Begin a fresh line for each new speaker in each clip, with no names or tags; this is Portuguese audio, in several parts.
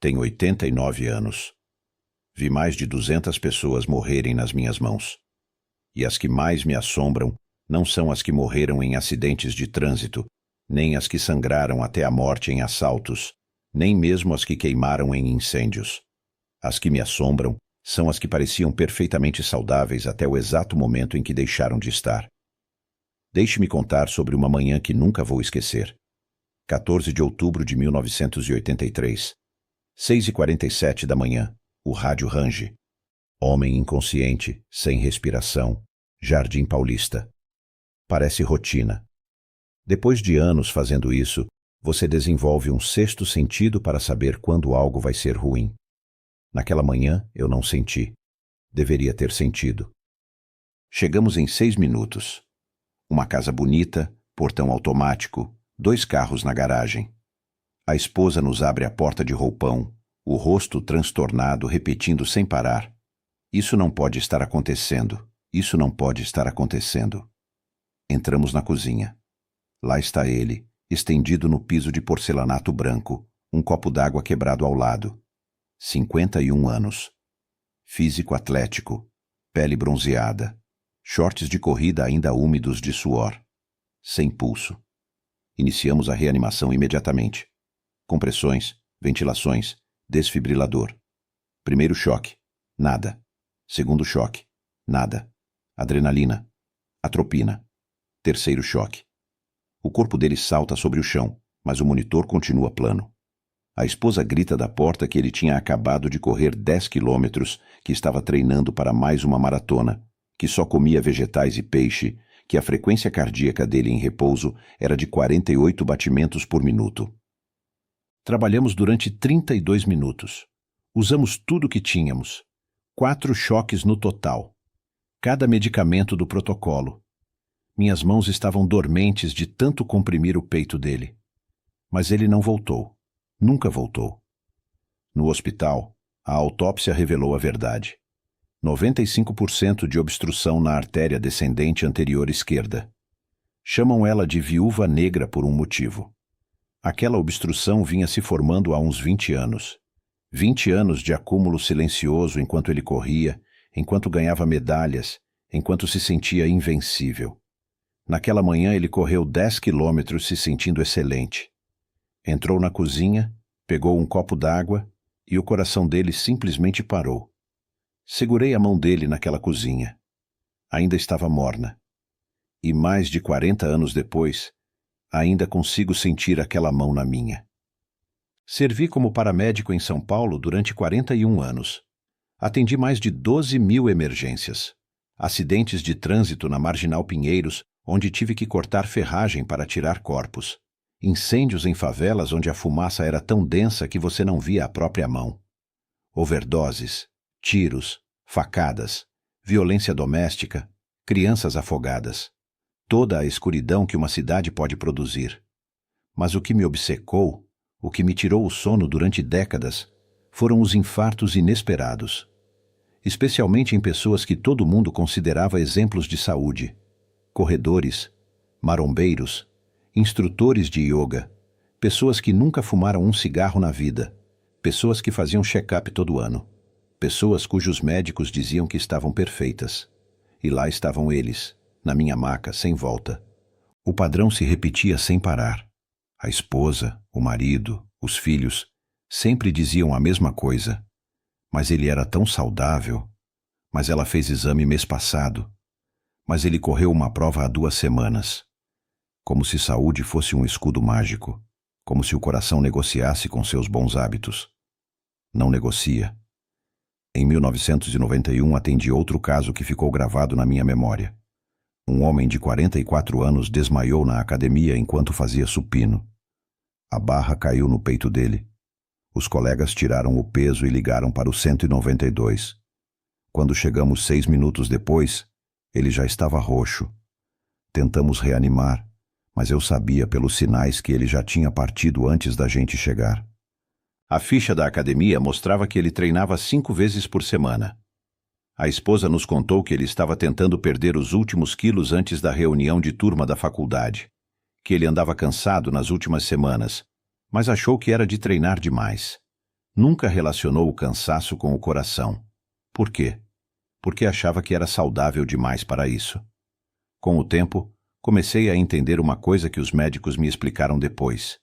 Tenho 89 anos. Vi mais de 200 pessoas morrerem nas minhas mãos. E as que mais me assombram não são as que morreram em acidentes de trânsito, nem as que sangraram até a morte em assaltos, nem mesmo as que queimaram em incêndios. As que me assombram são as que pareciam perfeitamente saudáveis até o exato momento em que deixaram de estar. Deixe-me contar sobre uma manhã que nunca vou esquecer. 14 de outubro de 1983. 6h47 da manhã. O rádio range. Homem inconsciente, sem respiração. Jardim Paulista. Parece rotina. Depois de anos fazendo isso, você desenvolve um sexto sentido para saber quando algo vai ser ruim. Naquela manhã, eu não senti. Deveria ter sentido. Chegamos em 6 minutos. Uma casa bonita, portão automático, 2 carros na garagem. A esposa nos abre a porta de roupão, o rosto transtornado, repetindo sem parar. Isso não pode estar acontecendo. Isso não pode estar acontecendo. Entramos na cozinha. Lá está ele, estendido no piso de porcelanato branco, um copo d'água quebrado ao lado. 51 anos. Físico atlético, pele bronzeada, shorts de corrida ainda úmidos de suor. Sem pulso. Iniciamos a reanimação imediatamente. Compressões, ventilações, desfibrilador. Primeiro choque. Nada. Segundo choque. Nada. Adrenalina. Atropina. Terceiro choque. O corpo dele salta sobre o chão, mas o monitor continua plano. A esposa grita da porta que ele tinha acabado de correr 10 quilômetros, que estava treinando para mais uma maratona, que só comia vegetais e peixe, que a frequência cardíaca dele em repouso era de 48 batimentos por minuto. Trabalhamos durante 32 minutos. Usamos tudo que tínhamos. 4 choques no total. Cada medicamento do protocolo. Minhas mãos estavam dormentes de tanto comprimir o peito dele. Mas ele não voltou. Nunca voltou. No hospital, a autópsia revelou a verdade. 95% de obstrução na artéria descendente anterior esquerda. Chamam ela de viúva negra por um motivo. Aquela obstrução vinha se formando há uns 20 anos. 20 anos de acúmulo silencioso enquanto ele corria, enquanto ganhava medalhas, enquanto se sentia invencível. Naquela manhã ele correu 10 quilômetros se sentindo excelente. Entrou na cozinha, pegou um copo d'água e o coração dele simplesmente parou. Segurei a mão dele naquela cozinha. Ainda estava morna. E mais de 40 anos depois, ainda consigo sentir aquela mão na minha. Servi como paramédico em São Paulo durante 41 anos. Atendi mais de 12.000 emergências. Acidentes de trânsito na Marginal Pinheiros, onde tive que cortar ferragem para tirar corpos. Incêndios em favelas onde a fumaça era tão densa que você não via a própria mão. Overdoses, tiros, facadas, violência doméstica, crianças afogadas. Toda a escuridão que uma cidade pode produzir. Mas o que me obcecou, o que me tirou o sono durante décadas, foram os infartos inesperados. Especialmente em pessoas que todo mundo considerava exemplos de saúde. Corredores, marombeiros, instrutores de yoga, pessoas que nunca fumaram um cigarro na vida, pessoas que faziam check-up todo ano, pessoas cujos médicos diziam que estavam perfeitas. E lá estavam eles, na minha maca, sem volta. O padrão se repetia sem parar. A esposa, o marido, os filhos, sempre diziam a mesma coisa. Mas ele era tão saudável. Mas ela fez exame mês passado. Mas ele correu uma prova há 2 semanas. Como se saúde fosse um escudo mágico. Como se o coração negociasse com seus bons hábitos. Não negocia. Em 1991 atendi outro caso que ficou gravado na minha memória. Um homem de 44 anos desmaiou na academia enquanto fazia supino. A barra caiu no peito dele. Os colegas tiraram o peso e ligaram para o 192. Quando chegamos 6 minutos depois, ele já estava roxo. Tentamos reanimar, mas eu sabia pelos sinais que ele já tinha partido antes da gente chegar. A ficha da academia mostrava que ele treinava 5 vezes por semana. A esposa nos contou que ele estava tentando perder os últimos quilos antes da reunião de turma da faculdade, que ele andava cansado nas últimas semanas, mas achou que era de treinar demais. Nunca relacionou o cansaço com o coração. Por quê? Porque achava que era saudável demais para isso. Com o tempo, comecei a entender uma coisa que os médicos me explicaram depois.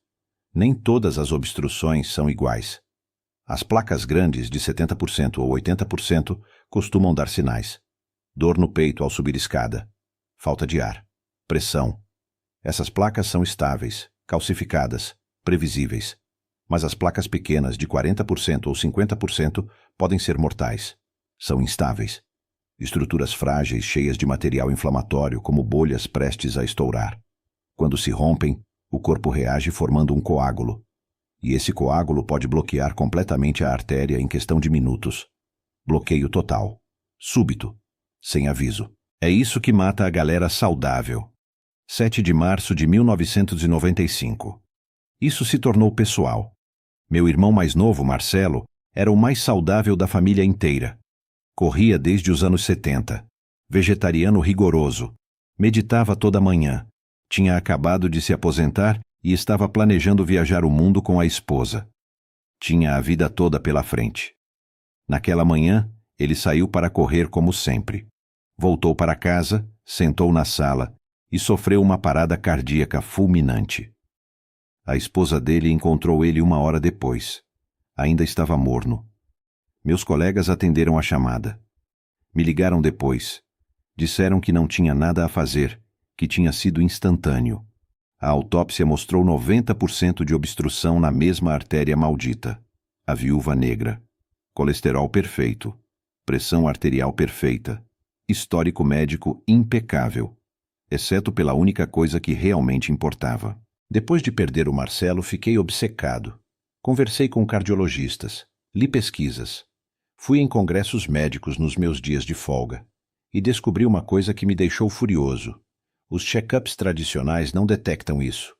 Nem todas as obstruções são iguais. As placas grandes, de 70% ou 80%, costumam dar sinais. Dor no peito ao subir escada. Falta de ar. Pressão. Essas placas são estáveis, calcificadas, previsíveis. Mas as placas pequenas, de 40% ou 50%, podem ser mortais. São instáveis. Estruturas frágeis cheias de material inflamatório, como bolhas prestes a estourar. Quando se rompem, o corpo reage formando um coágulo. E esse coágulo pode bloquear completamente a artéria em questão de minutos. Bloqueio total. Súbito. Sem aviso. É isso que mata a galera saudável. 7 de março de 1995. Isso se tornou pessoal. Meu irmão mais novo, Marcelo, era o mais saudável da família inteira. Corria desde os anos 70. Vegetariano rigoroso. Meditava toda manhã. Tinha acabado de se aposentar e estava planejando viajar o mundo com a esposa. Tinha a vida toda pela frente. Naquela manhã, ele saiu para correr como sempre. Voltou para casa, sentou na sala e sofreu uma parada cardíaca fulminante. A esposa dele encontrou ele 1 hora depois. Ainda estava morno. Meus colegas atenderam a chamada. Me ligaram depois. Disseram que não tinha nada a fazer, que tinha sido instantâneo. A autópsia mostrou 90% de obstrução na mesma artéria maldita. A viúva negra. Colesterol perfeito. Pressão arterial perfeita. Histórico médico impecável. Exceto pela única coisa que realmente importava. Depois de perder o Marcelo, fiquei obcecado. Conversei com cardiologistas. Li pesquisas. Fui em congressos médicos nos meus dias de folga. E descobri uma coisa que me deixou furioso. Os check-ups tradicionais não detectam isso.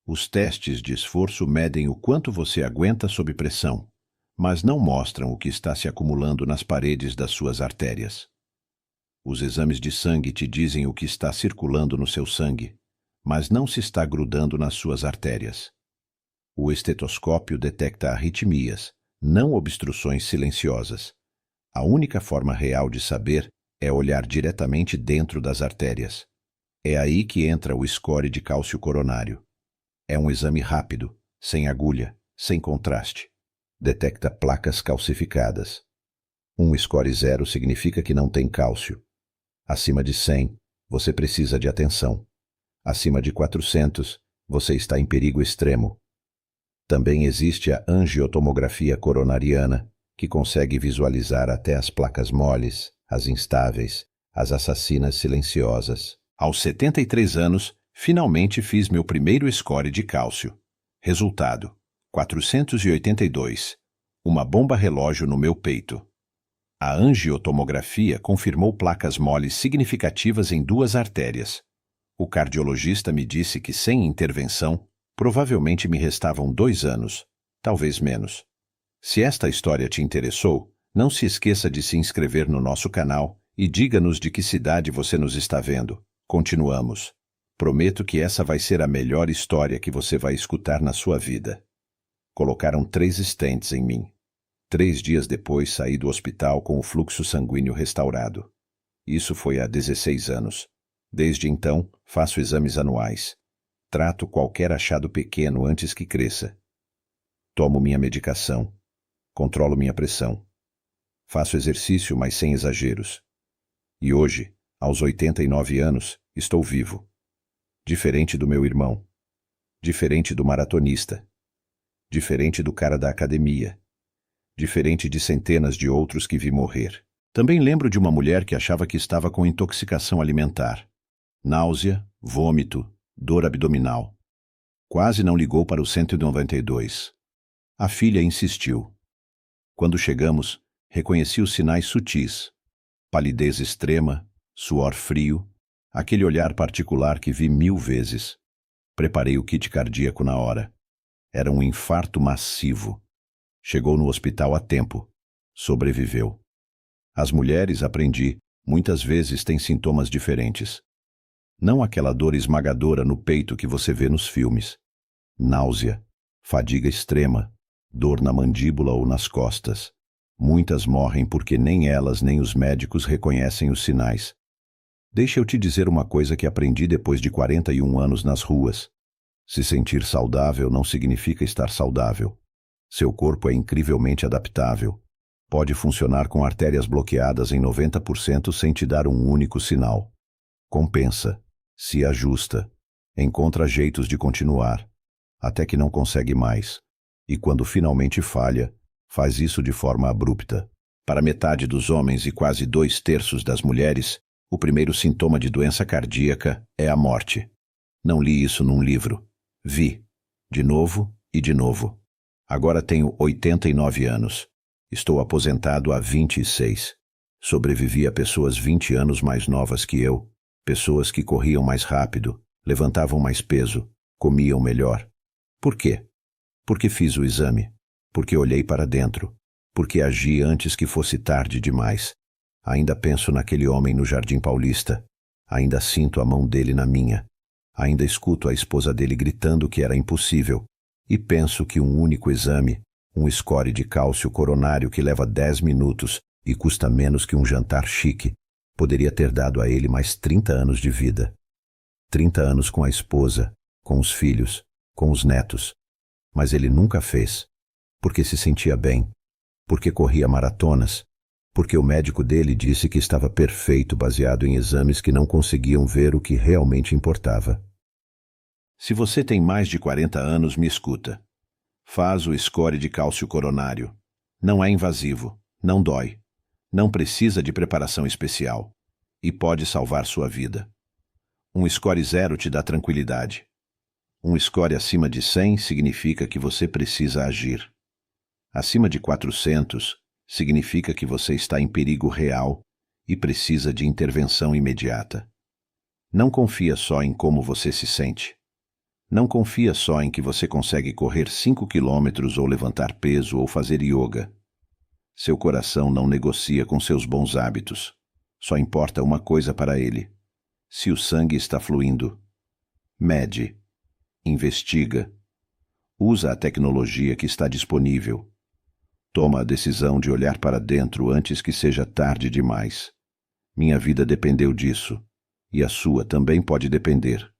Os testes de esforço medem o quanto você aguenta sob pressão, mas não mostram o que está se acumulando nas paredes das suas artérias. Os exames de sangue te dizem o que está circulando no seu sangue, mas não se está grudando nas suas artérias. O estetoscópio detecta arritmias, não obstruções silenciosas. A única forma real de saber é olhar diretamente dentro das artérias. É aí que entra o score de cálcio coronário. É um exame rápido, sem agulha, sem contraste. Detecta placas calcificadas. Um score 0 significa que não tem cálcio. Acima de 100, você precisa de atenção. Acima de 400, você está em perigo extremo. Também existe a angiotomografia coronariana, que consegue visualizar até as placas moles, as instáveis, as assassinas silenciosas. Aos 73 anos, finalmente fiz meu primeiro score de cálcio. Resultado: 482. Uma bomba relógio no meu peito. A angiotomografia confirmou placas moles significativas em 2 artérias. O cardiologista me disse que, sem intervenção, provavelmente me restavam 2 anos, talvez menos. Se esta história te interessou, não se esqueça de se inscrever no nosso canal e diga-nos de que cidade você nos está vendo. Continuamos. Prometo que essa vai ser a melhor história que você vai escutar na sua vida. Colocaram 3 stents em mim. 3 dias depois saí do hospital com o fluxo sanguíneo restaurado. Isso foi há 16 anos. Desde então, faço exames anuais. Trato qualquer achado pequeno antes que cresça. Tomo minha medicação. Controlo minha pressão. Faço exercício, mas sem exageros. E hoje, aos 89 anos, estou vivo. Diferente do meu irmão. Diferente do maratonista. Diferente do cara da academia. Diferente de centenas de outros que vi morrer. Também lembro de uma mulher que achava que estava com intoxicação alimentar. Náusea, vômito, dor abdominal. Quase não ligou para o 192. A filha insistiu. Quando chegamos, reconheci os sinais sutis. Palidez extrema, suor frio, aquele olhar particular que vi 1000 vezes. Preparei o kit cardíaco na hora. Era um infarto massivo. Chegou no hospital a tempo. Sobreviveu. As mulheres, aprendi, muitas vezes têm sintomas diferentes. Não aquela dor esmagadora no peito que você vê nos filmes. Náusea, fadiga extrema, dor na mandíbula ou nas costas. Muitas morrem porque nem elas nem os médicos reconhecem os sinais. Deixa eu te dizer uma coisa que aprendi depois de 41 anos nas ruas. Se sentir saudável não significa estar saudável. Seu corpo é incrivelmente adaptável. Pode funcionar com artérias bloqueadas em 90% sem te dar um único sinal. Compensa, se ajusta, encontra jeitos de continuar, até que não consegue mais. E quando finalmente falha, faz isso de forma abrupta. Para metade dos homens e quase 2/3 das mulheres, o primeiro sintoma de doença cardíaca é a morte. Não li isso num livro. Vi. De novo e de novo. Agora tenho 89 anos. Estou aposentado há 26. Sobrevivi a pessoas 20 anos mais novas que eu. Pessoas que corriam mais rápido, levantavam mais peso, comiam melhor. Por quê? Porque fiz o exame. Porque olhei para dentro. Porque agi antes que fosse tarde demais. Ainda penso naquele homem no Jardim Paulista. Ainda sinto a mão dele na minha. Ainda escuto a esposa dele gritando que era impossível. E penso que um único exame, um score de cálcio coronário que leva 10 minutos e custa menos que um jantar chique, poderia ter dado a ele mais 30 anos de vida. 30 anos com a esposa, com os filhos, com os netos. Mas ele nunca fez. Porque se sentia bem. Porque corria maratonas. Porque o médico dele disse que estava perfeito baseado em exames que não conseguiam ver o que realmente importava. Se você tem mais de 40 anos, me escuta. Faz o score de cálcio coronário. Não é invasivo, não dói, não precisa de preparação especial e pode salvar sua vida. Um score 0 te dá tranquilidade. Um score acima de 100 significa que você precisa agir. Acima de 400 significa que você está em perigo real e precisa de intervenção imediata. Não confia só em como você se sente. Não confia só em que você consegue correr 5 quilômetros ou levantar peso ou fazer yoga. Seu coração não negocia com seus bons hábitos. Só importa uma coisa para ele: se o sangue está fluindo. Mede. Investiga. Usa a tecnologia que está disponível. Toma a decisão de olhar para dentro antes que seja tarde demais. Minha vida dependeu disso, e a sua também pode depender.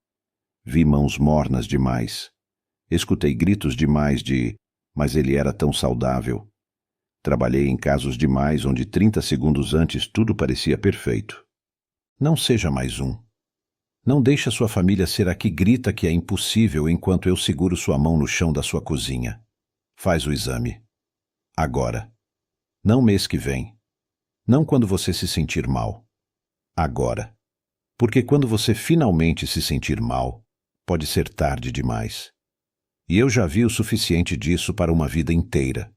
Vi mãos mornas demais. Escutei gritos demais de "mas ele era tão saudável". Trabalhei em casos demais onde 30 segundos antes tudo parecia perfeito. Não seja mais um. Não deixe a sua família ser a que grita que é impossível enquanto eu seguro sua mão no chão da sua cozinha. Faz o exame. Agora. Não mês que vem. Não quando você se sentir mal. Agora. Porque quando você finalmente se sentir mal, pode ser tarde demais. E eu já vi o suficiente disso para uma vida inteira.